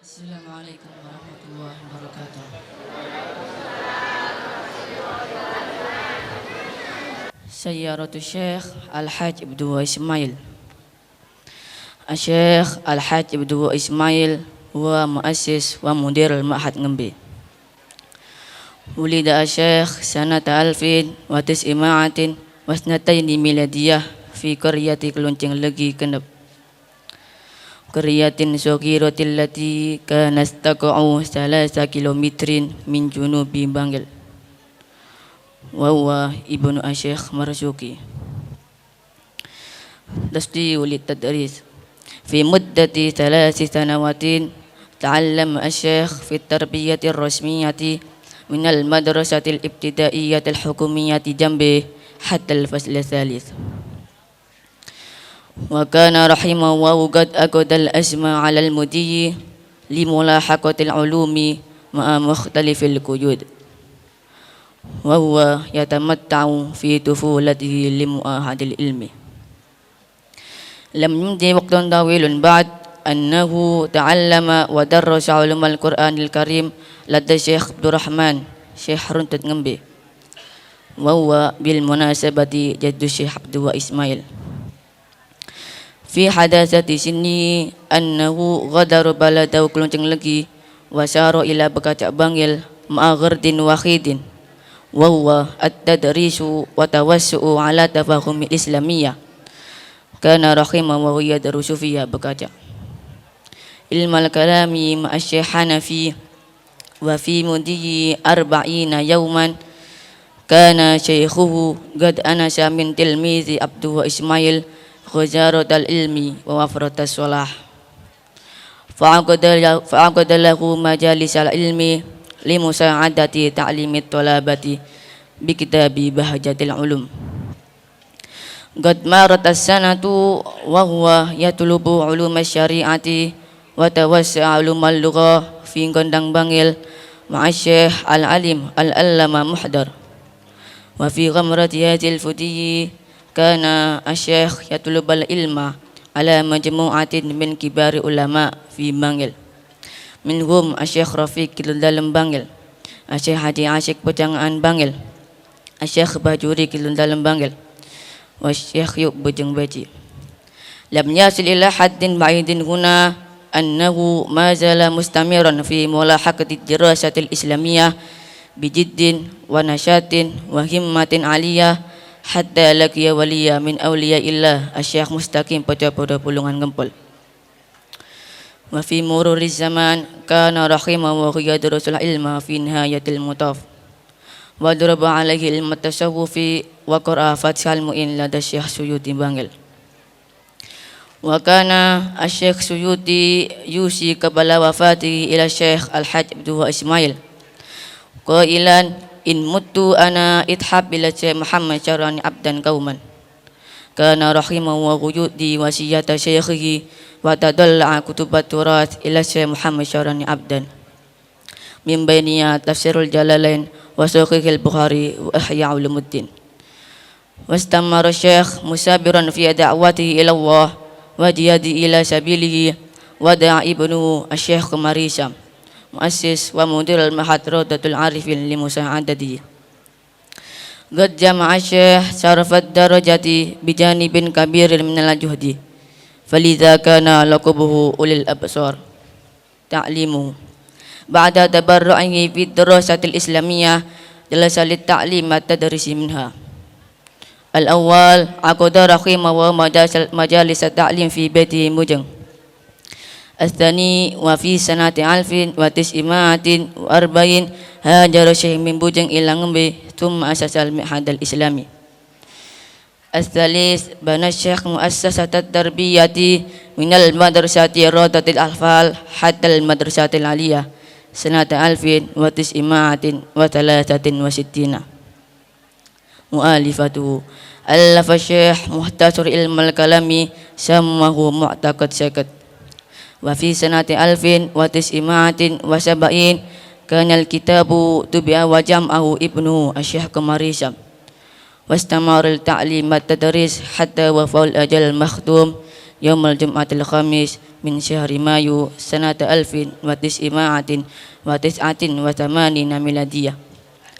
Assalamualaikum warahmatullahi wabarakatuh. Sayyaratu Syekh Al-Hajj Abdul Ismail. Syekh Al-Hajj Abdul Ismail huwa muassis wa mudir al-Ma'had Ngembe. Wulida Syekh sanata alfin wa tis'ima'atin wa snataini miladiyah fi qaryati Keluncing Legi Kenep. Qaryatin saghiratin lati kanat taqa'u 3 kilometrin min junubi Bangil. Wa huwa ibnu Syekh Marzuki. Tasdi walid tadris fi muddati 3 sanawatin ta'allam Syekh fi tarbiyati rasmiyati min al-madrasati al-ibtidaiyati al-hukumiyati jambi hatta al-fasl al-thalith. Wa kana rahimahu qad aqada al-azma 'ala al-mudiyyi li mulahaqati al-ulumi ma'a mukhtalifil quyud wa huwa yatamatta'u fi tufulatihi li mu'ahadil ilmi. Lam yumdi waqtun tawilun ba'd annahu ta'allama wa darrasa 'ulumal Qur'anil Karim ladda Syekh Abdurrahman Syekh Runtut Ngembe wa huwa bil munasabati jaddu Syekh Abdul Ismail. Fi hadasati sini annahu ghadara baladahu Keluncing Legi wa syara ila Bekacak Bangil ma'a ghardin wahidin wa huwa at-tadrisu wa tawassu'u ala tafahumi islamiyah. Kana rahimahu wa yadrusu fiha Bekacak ilmal kalami ma'a Syekh Hanafi wa fi mudiyi 40 yawman. Kana syaikhuhu qad anasa min tilmizi Abdul Ismail ghazaratal ilmi wa wafratas shalah fa'aqada lahu majalisal ilmi li musa'adati ta'limit talabati bi kitabi Bahjatil Ulum. Qad marat as-sanatu wa huwa yatlubu ulum asy-syari'ati wa tawassa'a ulumal lughah fi Gondang Bangil ma'a Syekh Al-Alim Al-Allama Muhdar wa fi ghamrati hadhil fudiyyi. Kana Syekh yatlubal ilma ala majmu'atin min kibari ulama fi Bangil minhum Syekh Rafiq dalam Bangil, Syekh Haji Asyik Pejangan Bangil, Syekh Bajuri dalam Bangil wa Syekh Yub Bujeng Baji. Lam yasil ila haddin ba'idin huna annahu ma zala mustamiran fi mulahaqati dirasatil islamiyah bijiddin wa nasyatin wa himmatin aliyah hatta laqiya waliya min awliya illah Syekh Mustaqim pada pulungan Gempol. Wa fi mururiz zaman kana rahimahu wa yadrusul ilma fi nihayatil mutaf wa daraba alaihi ilmu tasawufi wa qara'a Fathul Mu'in lada Syekh Suyuti Bangil. Wa kana Syekh Suyuti yusi qabla wafatihi ila Syekh Al-Hajj Abdul Ismail qailan in mutu ana ithab bila Syekh Muhammad Syarani abdan kauman. Kana rahimahu wa yudi wasiyata syekhihi wa tadalla kutubat turath ila Syekh Muhammad Syarani abdan min bainiya tafsirul jalalain wa sahihil Bukhari wa ihya ulumuddin. Wastamara Syekh musabiran fi da'watihi ila Allah wa jihadi ila sabilihi wa da'a ibnu Syekh Marisam muassis wa mudir al-Ma'had Rawdatul Arifin li musa'adati. Qad jama'a Syekh syarafad darajati bijanibin kabirin minal juhdi falidha kana laqabuhu ulil absar ta'limu ba'da tabarru'ihi fi dirasatil islamiyah jalasa lit ta'lim at-tadrisi minha. Al-awwal aqada rahimahu wa majalis at-ta'lim fi baiti Mujeng. Asthani wa fi sanati alfin wa tis'imatin wa arba'in hajara Syekh min Bujeng ila Ngembe thumma asasal Ma'had al-Islami. As-tsalis bana Syekh muassasatat tarbiyati minal madrasati Rawdatil Ahfal hatta al-madrasatil aliyah sanata alfin wa tis'imatin wa thalathatin wa sittina. Mu'alifatu allafa Syekh muhtasar ilmal kalami sammahu mu'taqad syakad. Wa fi sanati alfin wa tis'imatin wa sab'in kanal kitabu tubi'a wa jam'ahu ibnu Syekh Marisam wastamara al-ta'lim at-tadris hatta wa faul ajal makhdum yaumal jum'atil khamis min syahri Mayu sanata alfin wa tis'ima'atin wa tis'atin wa thamanina miladiyah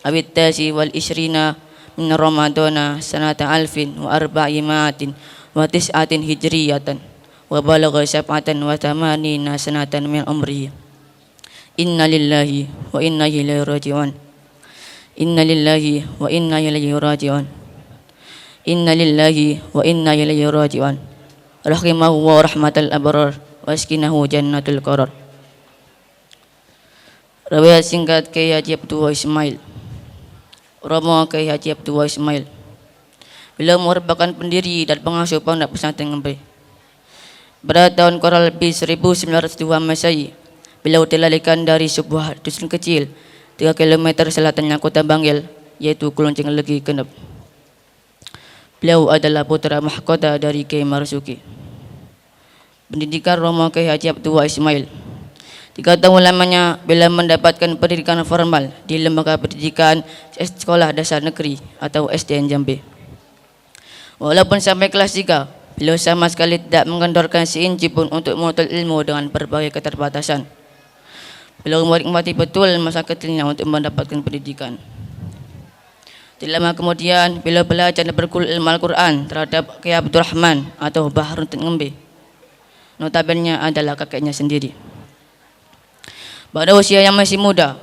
awit tasi wal ishrina min Ramadana sanata alfin wa arba'ima'atin wa tis'atin hijriyatan wa balagha sab'atan wa thamanina sanatan min umrihi. Inna lillahi wa inna ilaihi raji'un. Inna lillahi wa inna ilaihi raji'un. Inna lillahi wa inna ilaihi raji'un. Rahimahu wa rahmatal abrar wa askinahu jannatul qarar. Riwayat singkat Kiai Haji Abdullah Ismail. Romo Kiai Haji Abdullah Ismail. Beliau merupakan pendiri dan pengasuh Pondok Pesantren Ngembe. Pada tahun kurang lebih 1902 Masehi, beliau dilarikan dari sebuah dusun kecil 3 km selatannya kota Bangil, yaitu Kelonceng Legi Genep. Beliau adalah putra mahkota dari Kiai Marzuki. Pendidikan Romo Kiai Haji Abdullah Ismail. 3 tahun lamanya beliau mendapatkan pendidikan formal di Lembaga Pendidikan Sekolah Dasar Negeri atau SDN Jambi. Walaupun sampai kelas 3, beliau sama sekali tidak mengendorkan seinci pun untuk menuntut ilmu dengan berbagai keterbatasan. Beliau menikmati betul masa kecilnya untuk mendapatkan pendidikan. Tidak lama kemudian, beliau belajar dan berguru ilmu Al-Quran terhadap Kiai Abdurrahman atau Bahruddin Ngembe. Notabene adalah kakeknya sendiri. Pada usia yang masih muda,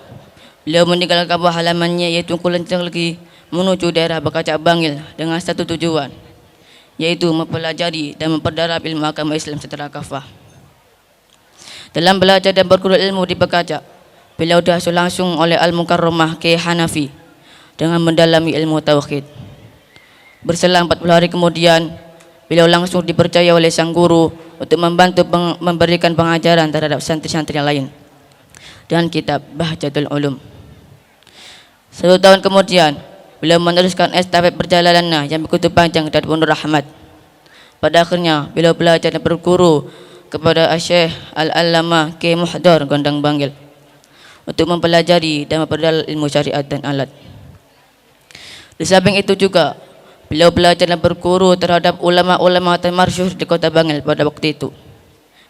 beliau meninggalkan kampung halamannya yaitu Kelonceng Legi menuju daerah Bekacak Bangil dengan satu tujuan, yaitu mempelajari dan memperdalam ilmu agama Islam secara kafah. Dalam belajar dan berguru ilmu di Bekacak, beliau diasuh langsung oleh Al-Mukarramah Kiai Hanafi dengan mendalami ilmu tauhid. Berselang 40 hari kemudian, beliau langsung dipercaya oleh sang guru untuk membantu memberikan pengajaran terhadap santri-santri yang lain dan kitab Bahjatul Ulum. 1 tahun kemudian, beliau meneruskan estafet perjalanannya yang begitu panjang dan penuh rahmat. Pada akhirnya, beliau belajar dan berguru kepada Syekh Al-Allamah Kiai Muhdar Gondang Bangil untuk mempelajari dan memperdalam ilmu syariat dan alat. Di samping itu juga, beliau belajar dan berguru terhadap ulama-ulama termasyhur di kota Bangil pada waktu itu.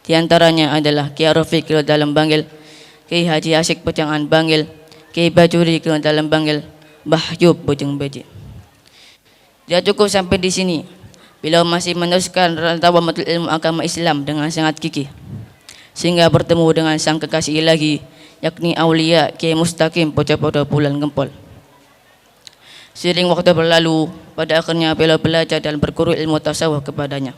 Di antaranya adalah Kiai Rafiq dalam Bangil, Kiai Haji Asyik Pecangan Bangil, Kiai Bajuri dalam Bangil, Bahyub Bojong Beji. Tidak cukup sampai di sini, beliau masih meneruskan rantauan ilmu agama Islam dengan sangat gigih, sehingga bertemu dengan sang kekasih ilahi, yakni Aulia Kiai Mustaqim Poco-Poco Bulan Gempol. Seiring waktu berlalu, pada akhirnya beliau belajar dan berguru ilmu tasawuf kepadanya.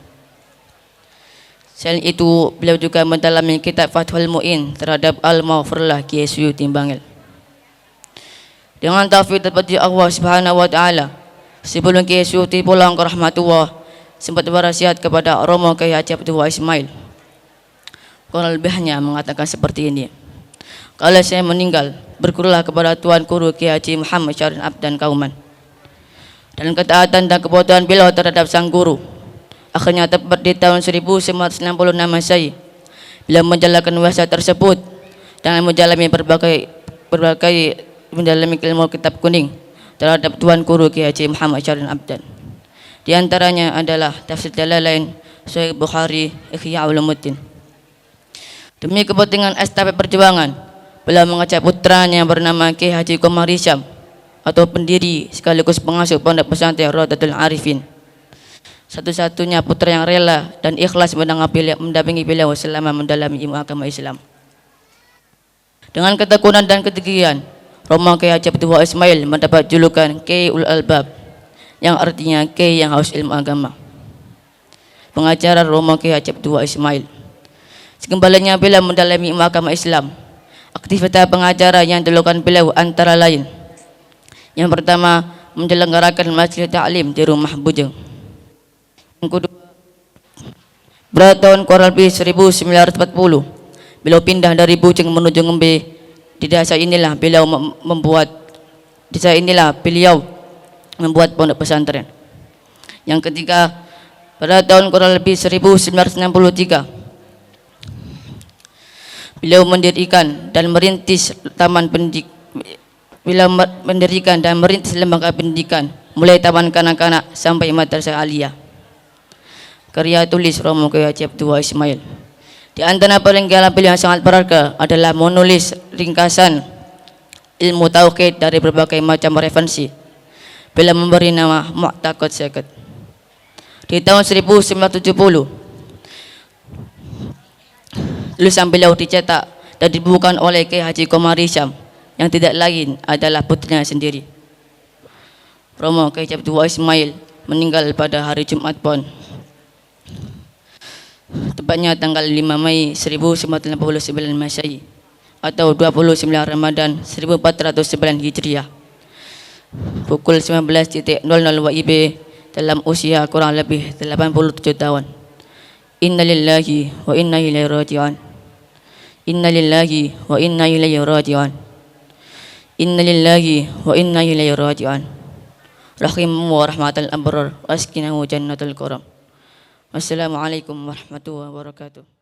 Selain itu, beliau juga mendalami kitab Fathul Mu'in terhadap Al-Maghfurlah Kiai Suyuti Bangil. Dengan taufik daripada Allah Subhanahu wa taala, sebelum Kiai Suyuti pulang ke rahmatullah, sempat berwasiat kepada Romo Kiai Haji Abdullah Ismail. Kurang lebihnya mengatakan seperti ini: kalau saya meninggal, bergurulah kepada Tuan Guru Kiai Haji Muhammad Syarif Abdan Kauman. Dan ketaatan dan kepatuhan beliau terhadap sang guru akhirnya tepat di tahun 1966 Masehi, beliau menjalankan wasiat tersebut dengan menjalani berbagai mendalami ilmu kitab kuning terhadap Tuan Guru Kiai Haji Muhammad Syarif Abdan. Di antaranya adalah Tafsir Jalalain, Sahih Bukhari, Ihya Ulumuddin. Demi kepentingan estafet perjuangan, beliau mengajak putranya yang bernama Kiai Haji Komar Hisham atau pendiri sekaligus pengasuh Pondok Pesantren Rodatul Arifin, satu-satunya putra yang rela dan ikhlas mendampingi beliau selama mendalami ilmu agama Islam. Dengan ketekunan dan keteguhan, Romo Kiai Haji Abdullah Ismail mendapat julukan Kiai Ul Albab, yang artinya Kiai yang haus ilmu agama. Pengajaran Romo Kiai Haji Abdullah Ismail. Sekembalinya beliau mendalami ilmu agama Islam, aktivitas pengajaran yang dilakukan beliau antara lain: yang pertama, menyelenggarakan majelis taklim di rumah bujang. Yang kedua, pada tahun kurang lebih 1940, beliau pindah dari Bujeng menuju Ngembe. Di desa inilah beliau membuat pondok pesantren. Yang ketiga, pada tahun kurang lebih 1963, beliau mendirikan dan merintis lembaga pendidikan mulai taman kanak-kanak sampai madrasah aliyah. Karya tulis Romo Kiai Haji Abdullah Ismail. Di antara peninggalan beliau yang sangat berharga adalah menulis ringkasan ilmu tauhid dari berbagai macam referensi. Beliau memberi nama Mu'taqad Syekh. Di tahun 1970, tulisan beliau dicetak dan dibukukan oleh Kiai Haji Komar Hisham yang tidak lain adalah putrinya sendiri. Romo Kiai Abdul Ismail meninggal pada hari Jumat Pon, tepatnya tanggal 5 Mei 1989 Masehi atau 29 Ramadan 1409 Hijriah, pukul 19.00 WIB, dalam usia kurang lebih 87 tahun. Innalillahi wa inna ilaihi raji'un. Innalillahi wa inna ilaihi raji'un. Innalillahi wa inna ilaihi raji'un. Rahimahu wa rahmatal abrar wa askinahu jannatul karam. Wassalamualaikum warahmatullahi wabarakatuh.